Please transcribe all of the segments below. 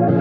Put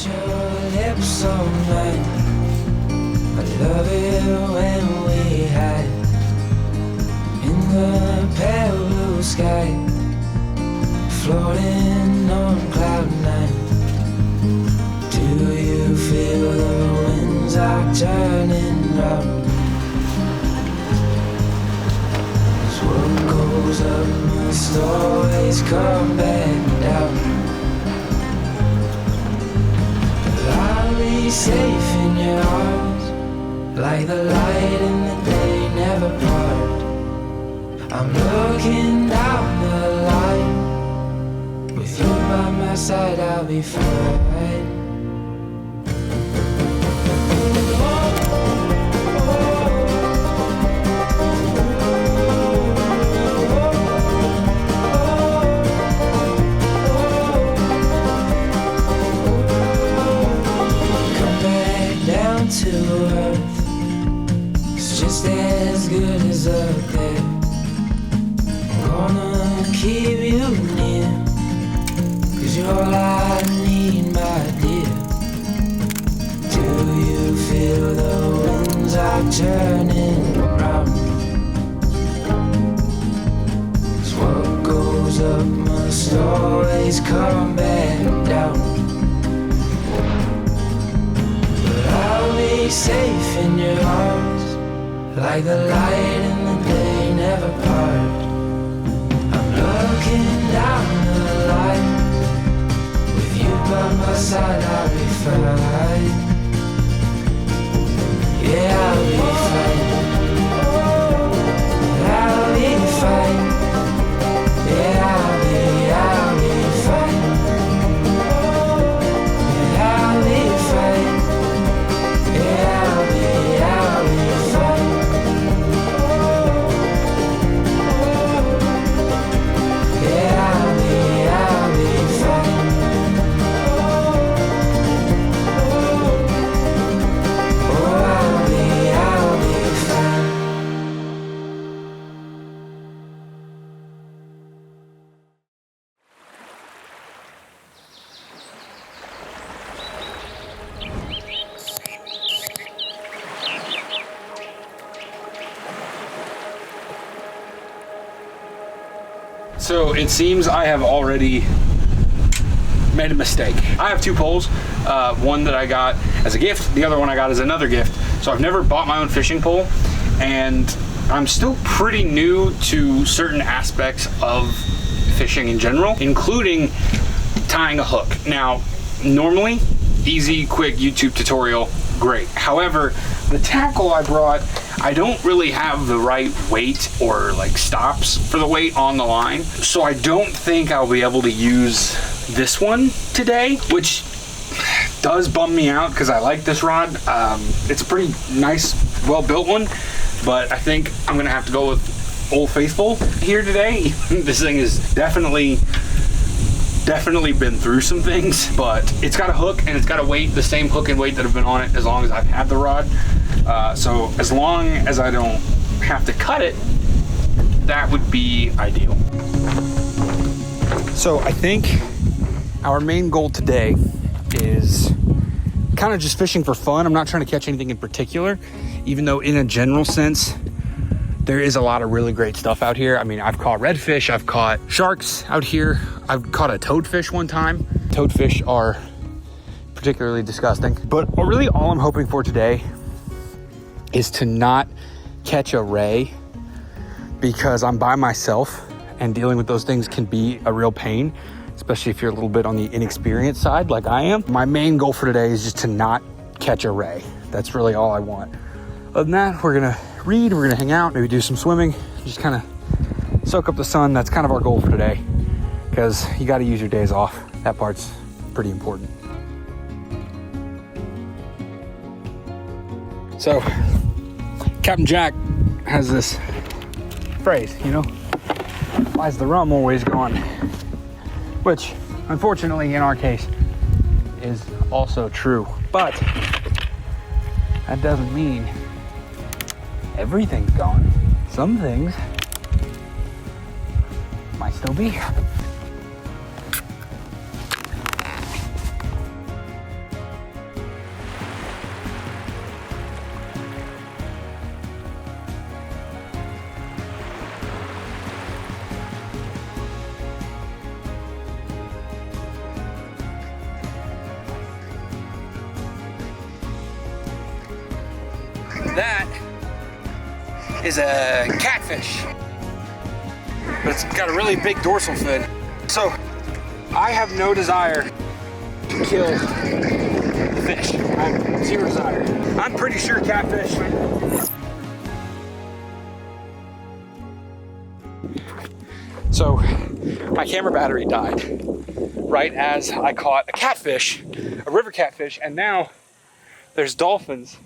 your lips on mine. I love it when we hide in the pale blue sky, floating on cloud nine. Do you feel the winds are turning round? 'Cause what goes up must always come back down. I'll be safe in your arms, like the light in the day never part. I'm looking down the line, with you by my side I'll be fine. To earth, it's just as good as up there. I'm gonna keep you near, 'cause you're all I need, my dear. Do you feel the winds are turning round? 'Cause what goes up must always come back down. I'll be safe in your arms, like the light in the day never part. I'm looking down the line, with you by my side I'll be fine. Yeah, I'll be fine. I'll be fine. Yeah, I'll be fine. Yeah, I'll be fine. Yeah, I'll be fine. Yeah, I'll be fine. Oh, I'll be fine. So it seems I have already made a mistake. I have two poles, one that I got as a gift, the other one I got as another gift. So I've never bought my own fishing pole, and I'm still pretty new to certain aspects of fishing in general, including tying a hook. Now, normally, easy, quick YouTube tutorial, great. However, the tackle I brought, I don't really have the right weight or like stops for the weight on the line. So I don't think I'll be able to use this one today, which does bum me out because I like this rod. It's a pretty nice, well-built one, but I think I'm gonna have to go with Old Faithful here today. This thing is definitely been through some things, but it's got a hook and it's got a weight, the same hook and weight that have been on it as long as I've had the rod. So as long as I don't have to cut it, that would be ideal. So I think our main goal today is kind of just fishing for fun. I'm not trying to catch anything in particular, even though in a general sense, there is a lot of really great stuff out here. I mean, I've caught redfish, I've caught sharks out here. I've caught a toadfish one time. Toadfish are particularly disgusting. But really all I'm hoping for today is to not catch a ray, because I'm by myself and dealing with those things can be a real pain, especially if you're a little bit on the inexperienced side like I am. My main goal for today is just to not catch a ray. That's really all I want. Other than that, we're gonna read, we're gonna hang out, maybe do some swimming, just kind of soak up the sun. That's kind of our goal for today, because you got to use your days off. That part's pretty important. So Captain Jack has this phrase, you know, why's the rum always gone? Which unfortunately in our case is also true. But that doesn't mean everything's gone. Some things might still be here. That is a catfish, but it's got a really big dorsal fin. So I have no desire to kill the fish. I have zero desire. I'm pretty sure catfish. So my camera battery died right as I caught a catfish, a river catfish, and now there's dolphins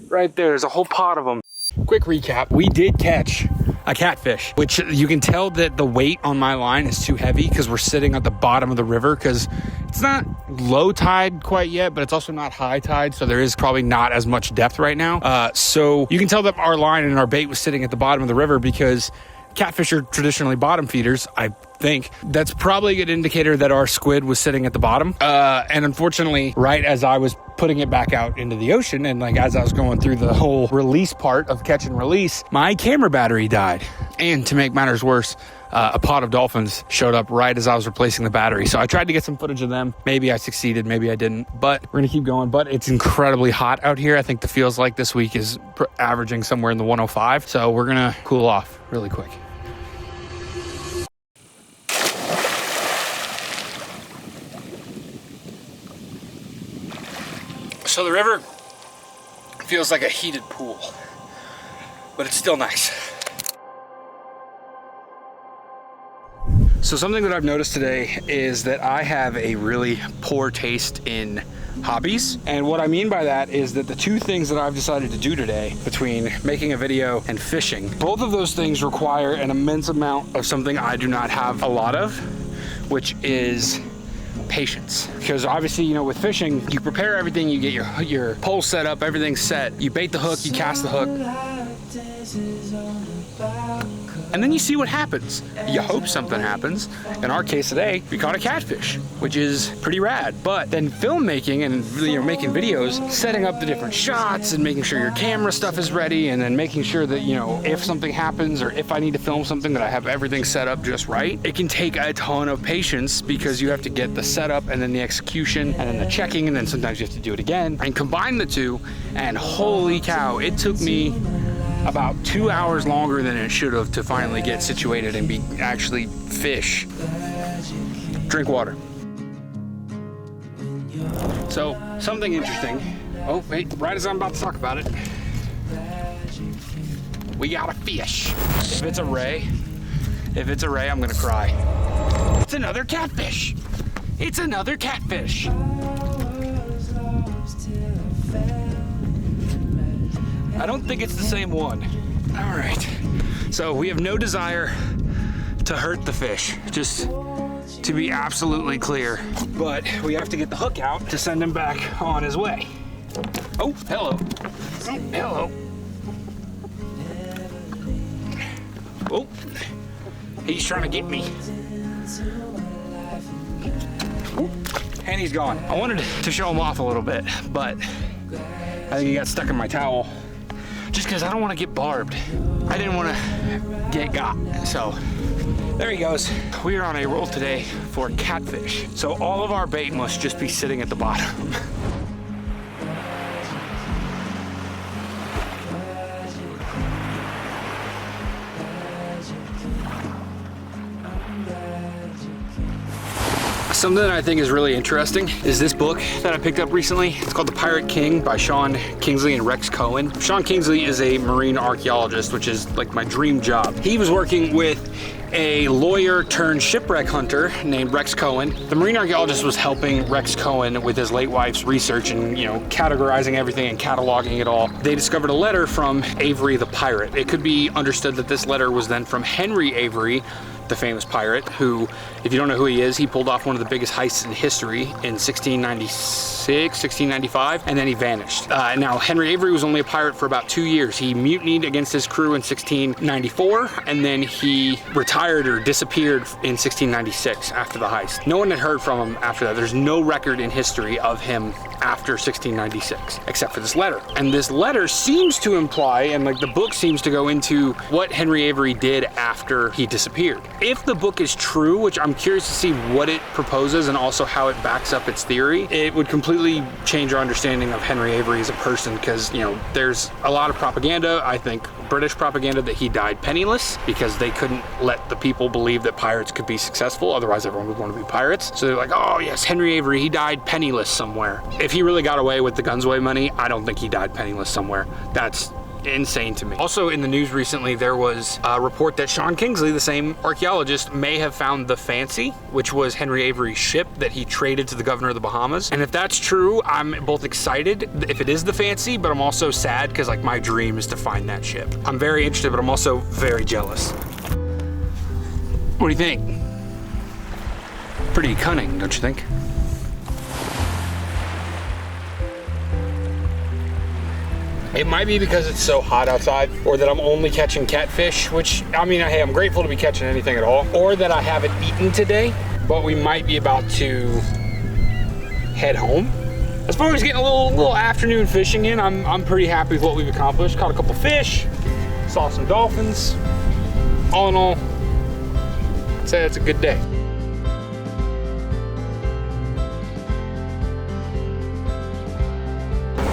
right there. There's a whole pot of them. Quick recap, we did catch a catfish, which you can tell that the weight on my line is too heavy because we're sitting at the bottom of the river, because it's not low tide quite yet, but it's also not high tide, so there is probably not as much depth right now. So you can tell that our line and our bait was sitting at the bottom of the river, because catfish are traditionally bottom feeders, I think. That's probably a good indicator that our squid was sitting at the bottom. And unfortunately, right as I was putting it back out into the ocean, and like as I was going through the whole release part of catch and release, my camera battery died. And to make matters worse, a pod of dolphins showed up right as I was replacing the battery. So I tried to get some footage of them. Maybe I succeeded, maybe I didn't, but we're gonna keep going. But it's incredibly hot out here. I think the feels like this week is averaging somewhere in the 105. So we're gonna cool off really quick. So the river feels like a heated pool, but it's still nice. So something that I've noticed today is that I have a really poor taste in hobbies. And what I mean by that is that the two things that I've decided to do today, between making a video and fishing, both of those things require an immense amount of something I do not have a lot of, which is patience. Because obviously, you know, with fishing, you prepare everything, you get your pole set up, everything's set, you bait the hook, you cast the hook, and then you see what happens. You hope something happens. In our case today, we caught a catfish, which is pretty rad. But then filmmaking and, you know, making videos, setting up the different shots and making sure your camera stuff is ready, and then making sure that, you know, if something happens or if I need to film something, that I have everything set up just right. It can take a ton of patience, because you have to get the setup and then the execution and then the checking, and then sometimes you have to do it again and combine the two. And holy cow, it took me about 2 hours longer than it should have to finally get situated and actually fish. Drink water. So something interesting. Oh wait, right as I'm about to talk about it, we got a fish. If it's a ray, I'm gonna cry. It's another catfish. It's another catfish. I don't think it's the same one. All right, so we have no desire to hurt the fish, just to be absolutely clear, but we have to get the hook out to send him back on his way. Oh, hello. Oh, hello. Oh, he's trying to get me. Oh, and he's gone. I wanted to show him off a little bit, but I think he got stuck in my towel. Just because I don't want to get barbed. I didn't want to get got. So there he goes. We are on a roll today for catfish. So all of our bait must just be sitting at the bottom. Something that I think is really interesting is this book that I picked up recently. It's called The Pirate King by Sean Kingsley and Rex Cohen. Sean Kingsley is a marine archaeologist, which is like my dream job. He was working with a lawyer turned shipwreck hunter named Rex Cohen. The marine archaeologist was helping Rex Cohen with his late wife's research and, you know, categorizing everything and cataloging it all. They discovered a letter from Avery the pirate. It could be understood that this letter was then from Henry Avery the famous pirate who, if you don't know who he is, he pulled off one of the biggest heists in history in 1696, 1695, and then he vanished. Now, Henry Avery was only a pirate for about 2 years. He mutinied against his crew in 1694, and then he retired or disappeared in 1696 after the heist. No one had heard from him after that. There's no record in history of him after 1696, except for this letter. And this letter seems to imply, and like the book seems to go into what Henry Avery did after he disappeared. If the book is true, which I'm curious to see what it proposes and also how it backs up its theory, it would completely change our understanding of Henry Avery as a person, because, you know, there's a lot of propaganda, I think British propaganda, that he died penniless because they couldn't let the people believe that pirates could be successful, otherwise everyone would want to be pirates. So they're like, oh yes, Henry Avery, he died penniless somewhere. If he really got away with the Gunsway money, I don't think he died penniless somewhere. That's insane to me. Also in the news recently, there was a report that Sean Kingsley, the same archaeologist, may have found the Fancy, which was Henry Avery's ship that he traded to the governor of the Bahamas. And if that's true, I'm both excited if it is the Fancy, but I'm also sad because like my dream is to find that ship. I'm very interested, but I'm also very jealous. What do you think? Pretty cunning, don't you think? It might be because it's so hot outside, or that I'm only catching catfish, which, I mean, hey, I'm grateful to be catching anything at all, or that I haven't eaten today, but we might be about to head home. As far as getting a little afternoon fishing in, I'm pretty happy with what we've accomplished. Caught a couple fish, saw some dolphins. All in all, I'd say it's a good day.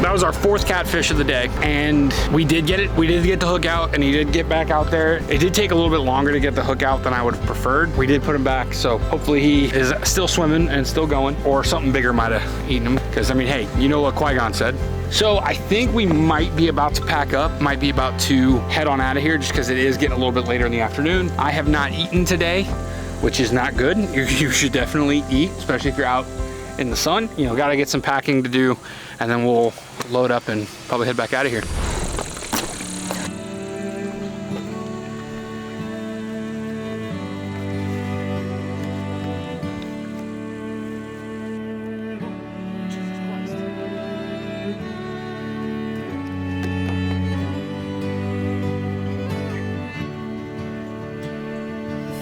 That was our 4th catfish of the day, and we did get it. We did get the hook out, and he did get back out there. It did take a little bit longer to get the hook out than I would have preferred. We did put him back, so hopefully he is still swimming and still going, or something bigger might have eaten him, because I mean, hey, you know what Qui-Gon said. So I think we might be about to pack up, might be about to head on out of here, just because it is getting a little bit later in the afternoon. I have not eaten today, which is not good. You should definitely eat, especially if you're out in the sun. You know, gotta get some packing to do, and then we'll load up and probably head back out of here.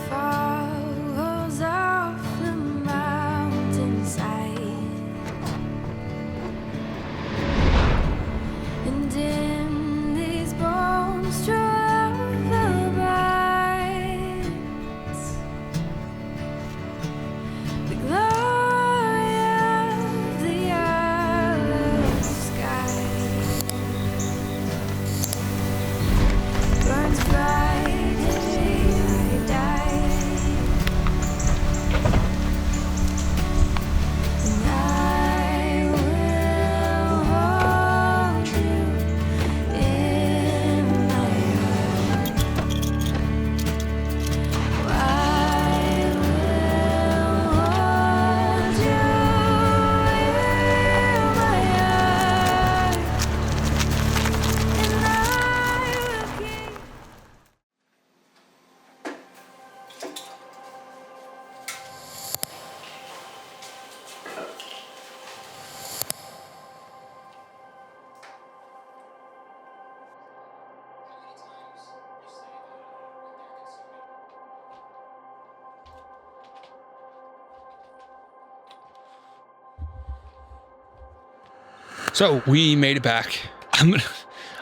Falls off the mountainside, and in these bones travel bright, the glory of the yellow sky burns bright and I die, and I will hold you in my heart. I will hold you in my heart, and I will keep. So we made it back. I'm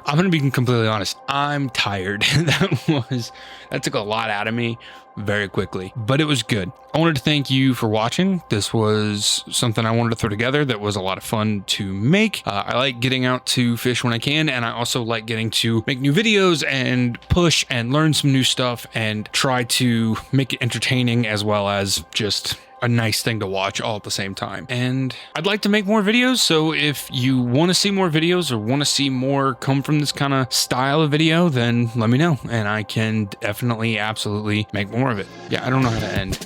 gonna be completely honest. I'm tired. That took a lot out of me very quickly, but it was good. I wanted to thank you for watching. This was something I wanted to throw together that was a lot of fun to make. I like getting out to fish when I can, and I also like getting to make new videos and push and learn some new stuff and try to make it entertaining as well as just a nice thing to watch all at the same time. And I'd like to make more videos, so if you want to see more videos or want to see more come from this kind of style of video, then let me know, and I can definitely, absolutely make more of it. Yeah, I don't know how to end.